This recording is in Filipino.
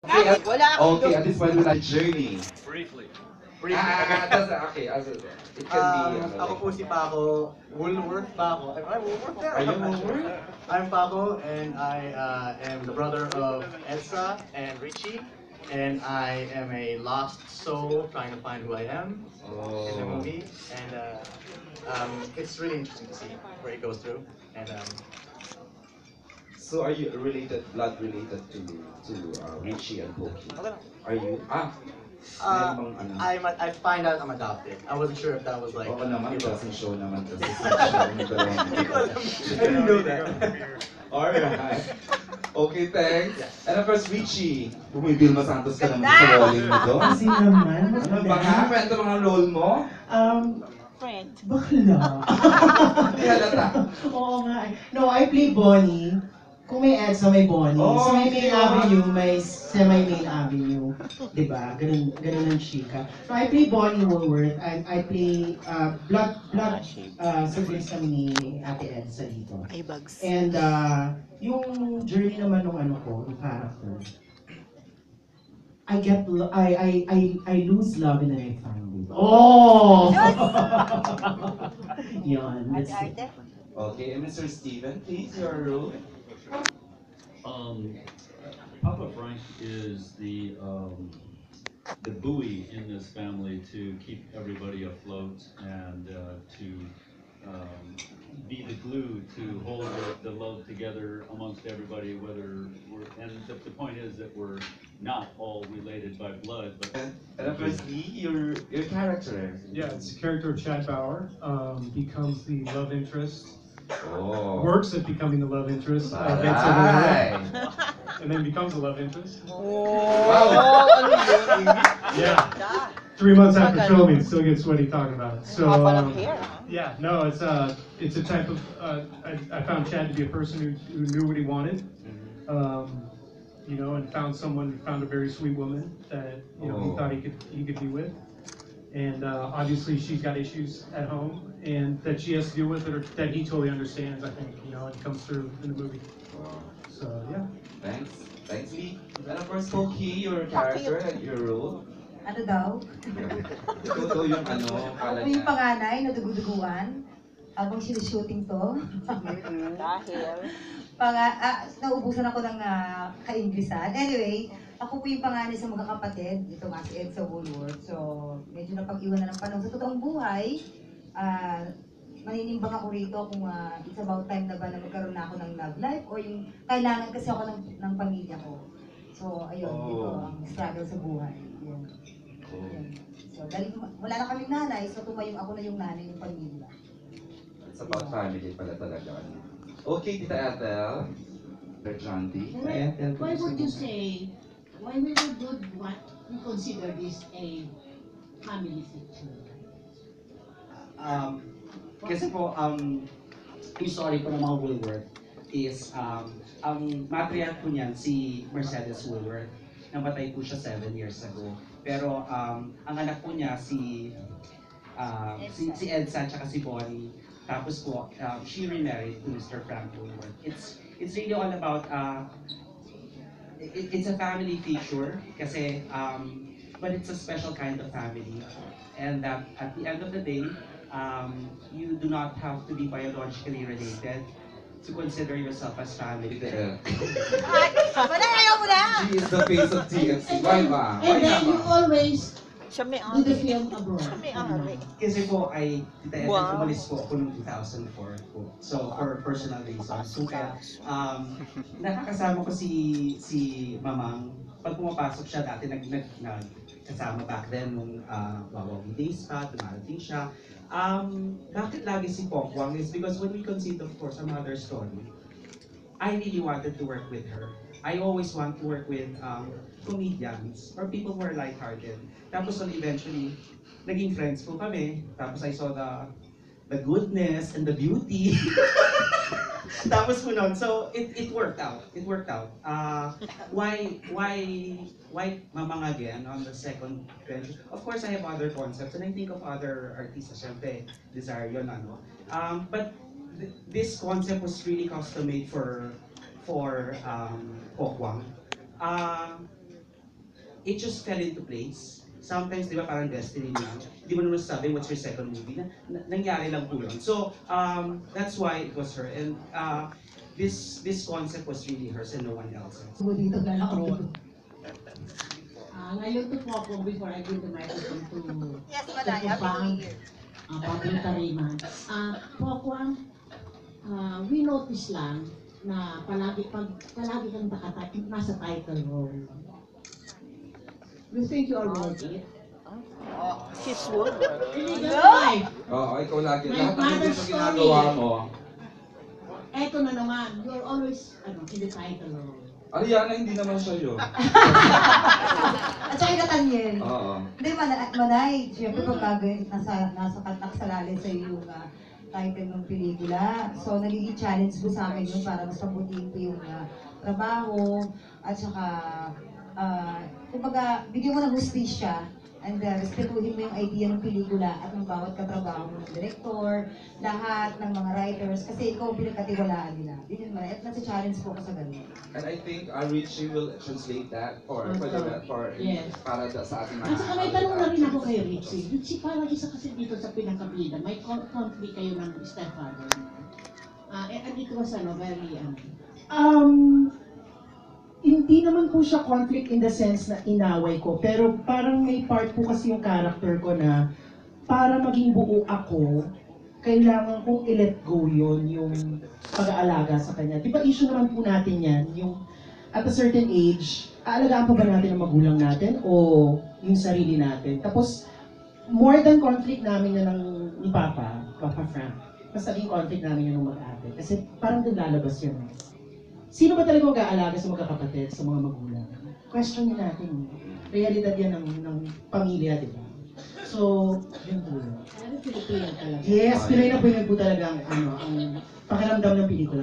Okay, Wala akong okay, at this point, we like journey. Briefly. Okay, it can be, Ako po si Paco. Woolworth Paco. Am I Woolworth there? Are you I'm not sure. Woolworth? I'm Paco, and I am the brother of Edsa and Richie. And I am a lost soul trying to find who I am in the Oh. movie. And it's really interesting to see where it goes through. And So are you blood related to Richie and Pokey? Are you? Meron bang ano? I find out I'm adopted. I wasn't sure if that was like. Oo naman, you know. doesn't show naman kasi show ng dalawang Hindi ko alam. I didn't know that. Alright. Okay, thanks. And of course, Richie, bumibilma Santos ka naman sa rolling mo doon. Kasi naman, Ano ba nga? Kwento mga role mo? friend. Bakla. Hindi halata. Oo nga. No, I play Bonnie. Kung may Edsa, may Bonnie. Oh, sa may main okay. avenue, may semi-main avenue. Diba? Ganun ang chika. So I play Bonnie Woolworth. I play blood siblings kami ni Ate Edsa dito. Ay, bugs. And yung journey naman ng ano ko, yung character, I lose love and then I find it. Oh! Yan. That's it. Arte-arte. Okay, and Mr. Steven, please, your role. Papa Frank is the buoy in this family to keep everybody afloat and to be the glue to hold the love together amongst everybody. The point is that we're not all related by blood, but And of course, Lee, your character. Yeah, it's the character of Chad Bauer. Becomes the love interest, Oh. works at becoming the love interest, gets over Alright. it, and then becomes a love interest. Wow. Yeah, Da. 3 months after filming, still get sweaty talking about it. So, Haba ng hair, huh? yeah, no, it's a type of, I found Chad to be a person who knew what he wanted, you know, and found a very sweet woman that, you know, he Oh. thought he could be with. And obviously she's got issues at home and that she has to deal with, or that he totally understands, I think, you know, it comes through in the movie. Wow. So, yeah. Thanks. Thanks, Lee. And of course, Pokey, your character and your role. Ano daw? Ito yung ano, Ako kala po yung niya. panganay na duguduguan habang sinushooting to. Dahil. Naubusan ako ng ka-Inglesan. Anyway, ako po yung panganay sa magkakapatid. Ito nga si Edsa Woolworth. So, medyo napag-iwan na ng panahon. Sa totoong buhay, maninimbang ako rito kung it's about time na ba na magkaroon na ako ng love life or yung kailangan kasi ako ng pamilya ko. So, ayun, dito ang struggle sa buhay. Yun. Oh. Yun. So, dahil wala na kaming nanay, so tumayong ako na yung nanay ng pamilya. It's about family pala talaga. Okay, Tita Ethel. Berjanti. Why would you say, why we would want to consider this a family fiction? Kasi po, yung story po ng mga Woolworth is, ang matriarch po niyan, si Mercedes Woolworth, namatay po siya 7 years ago. Pero ang anak po niya, si Edsa at si Bonnie. Tapos po, she remarried to Mr. Frank Woolworth. It's really all about, it's a family feature kasi, but it's a special kind of family. And that at the end of the day, you do not have to be biologically related to consider yourself as family. Tita Wala, ayaw mo na! She is the face of TFC. Why ba? Why And then you naman? always Siya may do the ari. film abroad. Siya may ari. Kasi po ay, Wow. umalis po ako noong 2004 po. So for personal reasons. So kaya, nakakasama ko si Mamang. Pag pumapasok siya dati, kasama back then nung Wawawi Days pa, dumarating siya. Bakit lagi si Pokwang is because when we conceived of course a mother story, I really wanted to work with her. I always want to work with comedians or people who are lighthearted. Tapos when eventually, naging friends po kami. Tapos I saw the goodness and the beauty. Tapos po nun, so it worked out. It worked out. Why Mamang again on the second bench? Of course, I have other concepts and I think of other artists. Siyempre, Desire yun, ano. But this concept was really custom made for Pokwang. it just fell into place. Sometimes, di ba, parang destiny lang. Di mo naman sabi what's your second movie. Nangyari lang po yun. So, that's why it was her. And this concept was really hers and no one else's. Dito na ako. Ngayon to po ako, before I give the microphone to Yes, Maday, happy New Year. Pablo Tariman. Pokwang, we notice lang na palagi kang nasa title role. You think you are worth it? Oh, she's wood. Illegal life. Oo, ikaw lagi. My Lahat ng hindi father's na ginagawa story. mo. Eto na naman, you're always in the title role. Ariana, hindi naman siya yun. At saka Nathaniel. Oo. Hindi, Manay, siyempre pag nakasalalay sa iyo yung title ng pelikula. So, nagiging challenge ko sa akin yun para mas pabutihin ko yung trabaho. At saka, kumbaga, bigyan mo ng hustisya and respetuhin mo yung idea ng pelikula at ng bawat katrabaho ng director, lahat ng mga writers, kasi ikaw pinagkatiwalaan nila. Yun yun man. At nasa challenge po ko sa ganun. And I think Richie will translate that Yes. para sa ating At saka may tanong na rin ako kay Richie. Richie, parang isa kasi dito sa pinakabida, may conflict kayo ng stepfather. And it was very, Hindi naman po siya conflict in the sense na inaway ko, pero parang may part po kasi yung character ko na para maging buo ako, kailangan kong i-let go yun, yung pag-aalaga sa kanya. Di ba issue naman po natin yan, yung at a certain age, aalagaan pa ba natin ang magulang natin o yung sarili natin? Tapos, more than conflict namin yan ni Papa Frank, mas naging conflict namin yun ng mag-ate. Kasi parang doon lalabas yun. Sino ba talaga mag-aalaga sa magkakapatid, sa mga magulang? Question niyo natin. Realidad yan ng pamilya, di ba? So, yun po yun. Pero Pilipino talaga. Yes, Pinoy na po talaga ang pakiramdam ng pelikula.